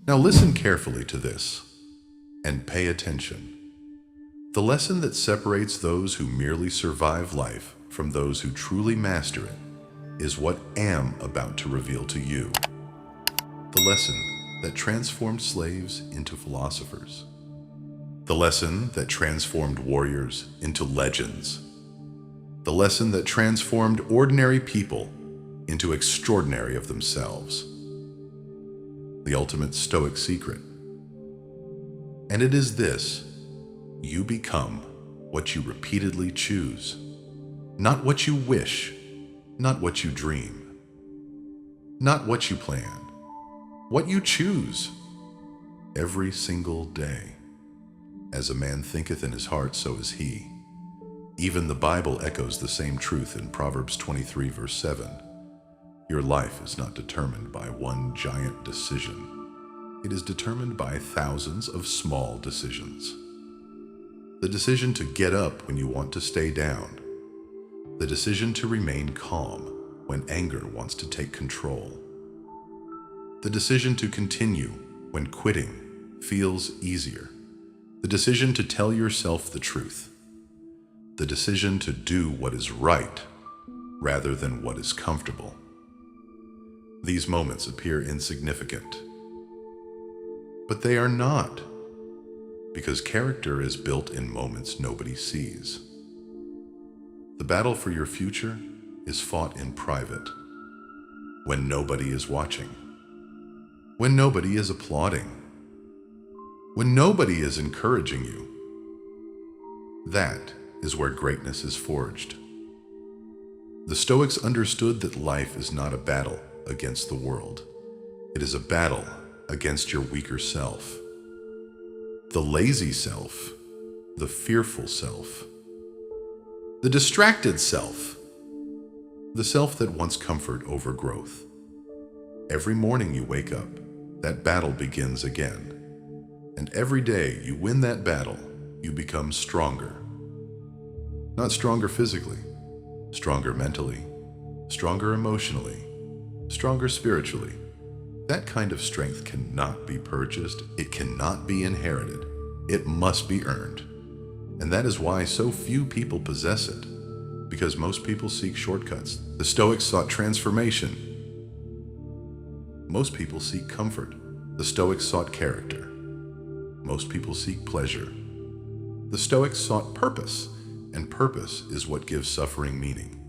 Now listen carefully to this and pay attention. The lesson that separates those who merely survive life from those who truly master it is what am about to reveal to you. The lesson that transformed slaves into philosophers. The lesson that transformed warriors into legends. The lesson that transformed ordinary people into extraordinary of themselves. The ultimate Stoic secret. And it is this: you become what you repeatedly choose, not what you wish, not what you dream, not what you plan, what you choose every single day. As a man thinketh in his heart, so is he. Even the Bible echoes the same truth in Proverbs 23, verse 7. Your life is not determined by one giant decision. It is determined by thousands of small decisions. The decision to get up when you want to stay down. The decision to remain calm when anger wants to take control. The decision to continue when quitting feels easier. The decision to tell yourself the truth. The decision to do what is right rather than what is comfortable. These moments appear insignificant, but they are not, because character is built in moments nobody sees. The battle for your future is fought in private, when nobody is watching, when nobody is applauding, when nobody is encouraging you. That is where greatness is forged. The Stoics understood that life is not a battle against the world. It is a battle against your weaker self. The lazy self, the fearful self, the distracted self, the self that wants comfort over growth. Every morning you wake up, that battle begins again. And every day you win that battle, you become stronger. Not stronger physically, stronger mentally, stronger emotionally, stronger spiritually. That kind of strength cannot be purchased. It cannot be inherited. It must be earned. And that is why so few people possess it, because most people seek shortcuts. The Stoics sought transformation. Most people seek comfort. The Stoics sought character. Most people seek pleasure. The Stoics sought purpose, and purpose is what gives suffering meaning.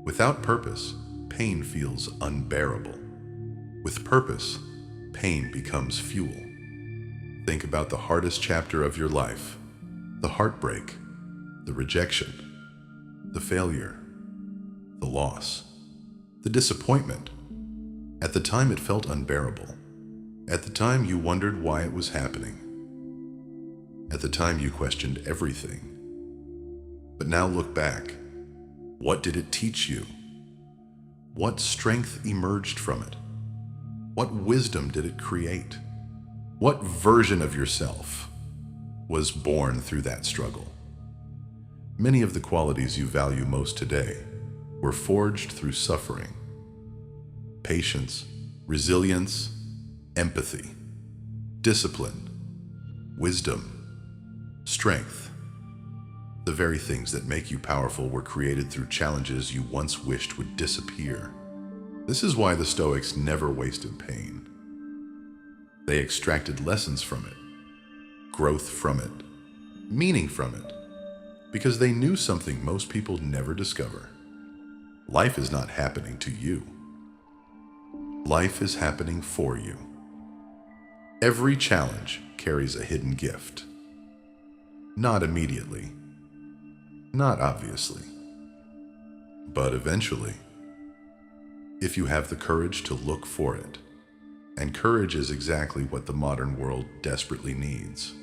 Without purpose, pain feels unbearable. With purpose, pain becomes fuel. Think about the hardest chapter of your life, the heartbreak, the rejection, the failure, the loss, the disappointment. At the time it felt unbearable. At the time you wondered why it was happening. At the time you questioned everything. But now look back. What did it teach you? What strength emerged from it? What wisdom did it create? What version of yourself was born through that struggle? Many of the qualities you value most today were forged through suffering. Patience, resilience, empathy, discipline, wisdom, strength. The very things that make you powerful were created through challenges you once wished would disappear. This is why the Stoics never wasted pain. They extracted lessons from it, growth from it, meaning from it, because they knew something most people never discover. Life is not happening to you. Life is happening for you. Every challenge carries a hidden gift. Not immediately, not obviously, but eventually, if you have the courage to look for it. And courage is exactly what the modern world desperately needs.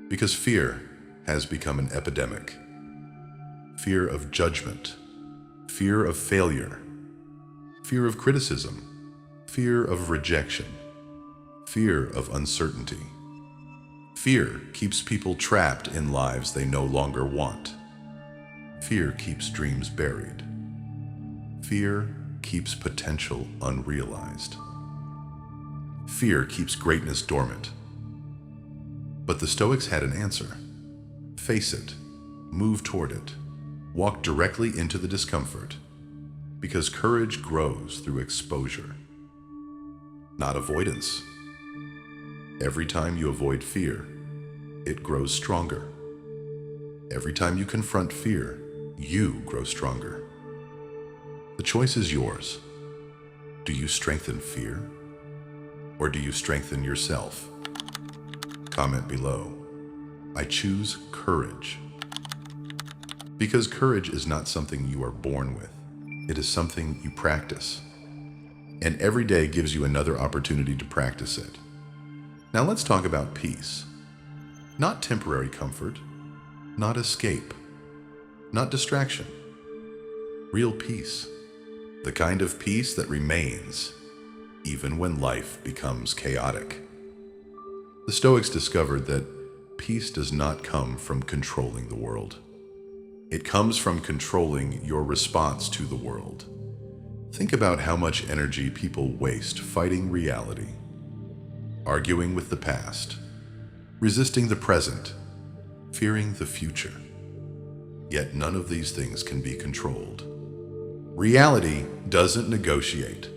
Because fear has become an epidemic. Fear of judgment, fear of failure, fear of criticism, fear of rejection, fear of uncertainty. Fear keeps people trapped in lives they no longer want. Fear keeps dreams buried. Fear keeps potential unrealized. fear keeps greatness dormant. But the Stoics had an answer. Face it, move toward it, walk directly into the discomfort, because courage grows through exposure, not avoidance. Every time you avoid fear, it grows stronger. Every time you confront fear, you grow stronger. The choice is yours. Do you strengthen fear, or do you strengthen yourself? Comment below. I choose courage. Because courage is not something you are born with. It is something you practice. And every day gives you another opportunity to practice it. Now let's talk about peace. Not temporary comfort, not escape, not distraction. Real peace. The kind of peace that remains even when life becomes chaotic. The Stoics discovered that peace does not come from controlling the world. It comes from controlling your response to the world. Think about how much energy people waste fighting reality, arguing with the past, resisting the present, fearing the future. Yet none of these things can be controlled. Reality doesn't negotiate.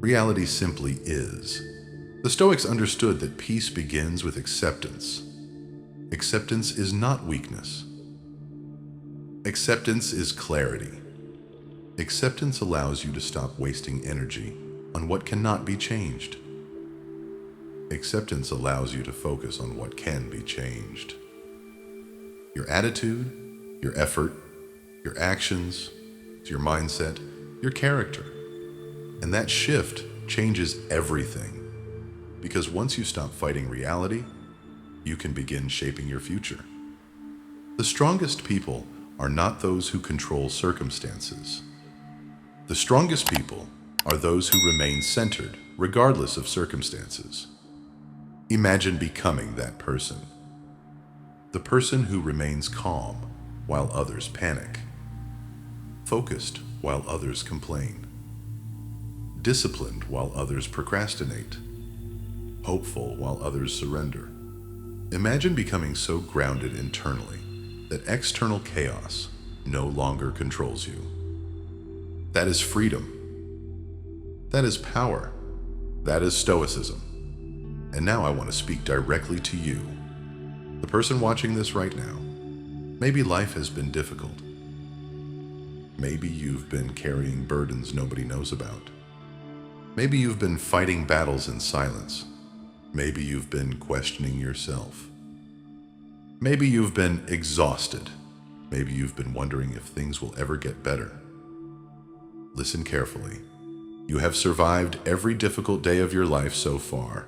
Reality simply is. The Stoics understood that peace begins with acceptance. Acceptance is not weakness. Acceptance is clarity. Acceptance allows you to stop wasting energy on what cannot be changed. Acceptance allows you to focus on what can be changed. Your attitude, your effort, your actions, your mindset, your character. And that shift changes everything. Because once you stop fighting reality, you can begin shaping your future. The strongest people are not those who control circumstances. The strongest people are those who remain centered regardless of circumstances. Imagine becoming that person. The person who remains calm while others panic. Focused while others complain. Disciplined while others procrastinate. Hopeful while others surrender. Imagine becoming so grounded internally that external chaos no longer controls you. That is freedom. That is power. That is Stoicism. And now I want to speak directly to you, the person watching this right now. Maybe life has been difficult. Maybe you've been carrying burdens nobody knows about. Maybe you've been fighting battles in silence. Maybe you've been questioning yourself. Maybe you've been exhausted. Maybe you've been wondering if things will ever get better. Listen carefully. You have survived every difficult day of your life so far.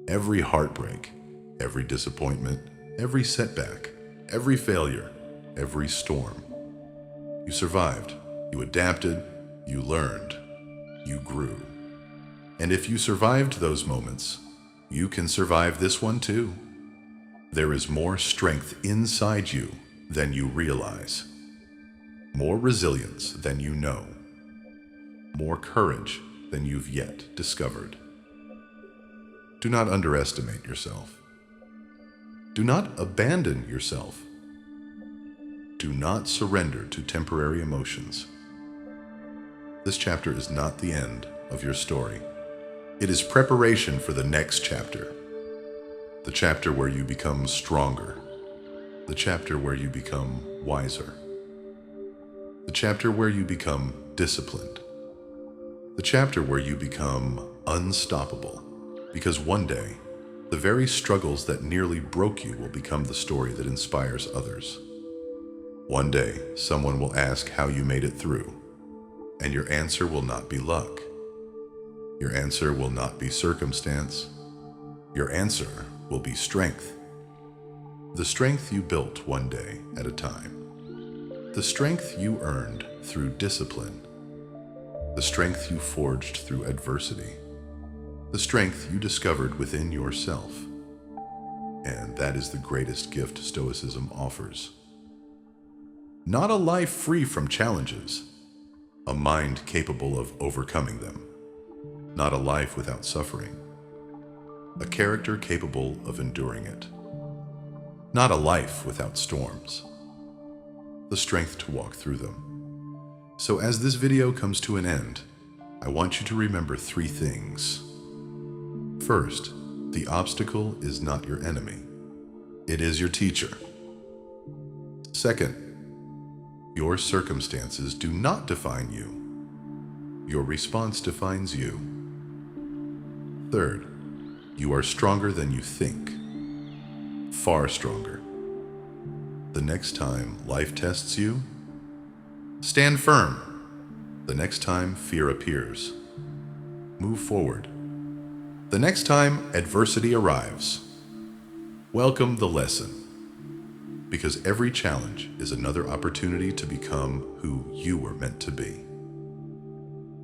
Every heartbreak, every disappointment, every setback, every failure, every storm. You survived, you adapted, you learned, you grew. And if you survived those moments, you can survive this one too. There is more strength inside you than you realize. More resilience than you know. More courage than you've yet discovered. Do not underestimate yourself. Do not abandon yourself. Do not surrender to temporary emotions. This chapter is not the end of your story. It is preparation for the next chapter. The chapter where you become stronger. The chapter where you become wiser. The chapter where you become disciplined. The chapter where you become unstoppable. Because one day, the very struggles that nearly broke you will become the story that inspires others. One day, someone will ask how you made it through, and your answer will not be luck. Your answer will not be circumstance. Your answer will be strength. The strength you built one day at a time. The strength you earned through discipline. The strength you forged through adversity. The strength you discovered within yourself. And that is the greatest gift Stoicism offers. Not a life free from challenges, a mind capable of overcoming them. Not a life without suffering, a character capable of enduring it. Not a life without storms, the strength to walk through them. So as this video comes to an end, I want you to remember 3 things. First, the obstacle is not your enemy. It is your teacher. Second, your circumstances do not define you. Your response defines you. Third, you are stronger than you think. Far stronger. The next time life tests you, stand firm. The next time fear appears, move forward. The next time adversity arrives, welcome the lesson. Because every challenge is another opportunity to become who you were meant to be.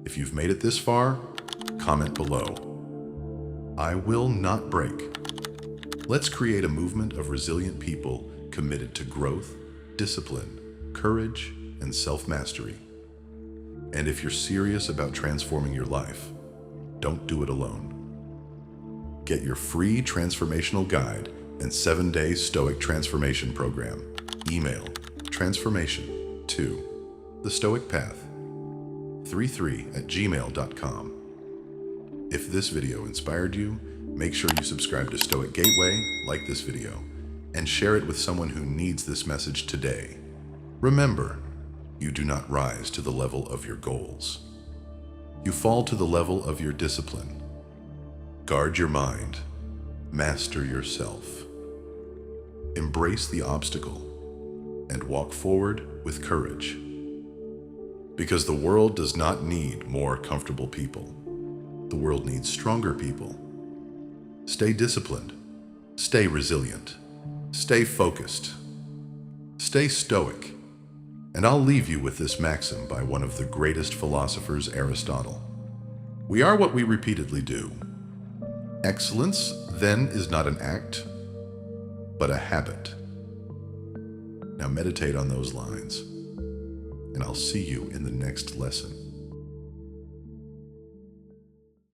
If you've made it this far, comment below. I will not break. Let's create a movement of resilient people committed to growth, discipline, courage, and self-mastery. And if you're serious about transforming your life, don't do it alone. Get your free transformational guide and 7-day Stoic transformation program. Email transformation to thestoicpath33@gmail.com. If this video inspired you, make sure you subscribe to Stoic Gateway, like this video, and share it with someone who needs this message today. Remember, you do not rise to the level of your goals. You fall to the level of your discipline. Guard your mind. Master yourself. Embrace the obstacle and walk forward with courage. Because the world does not need more comfortable people. The world needs stronger people. Stay disciplined. Stay resilient. Stay focused. Stay stoic. And I'll leave you with this maxim by one of the greatest philosophers, Aristotle. We are what we repeatedly do. Excellence, then, is not an act, but a habit. Now meditate on those lines, and I'll see you in the next lesson.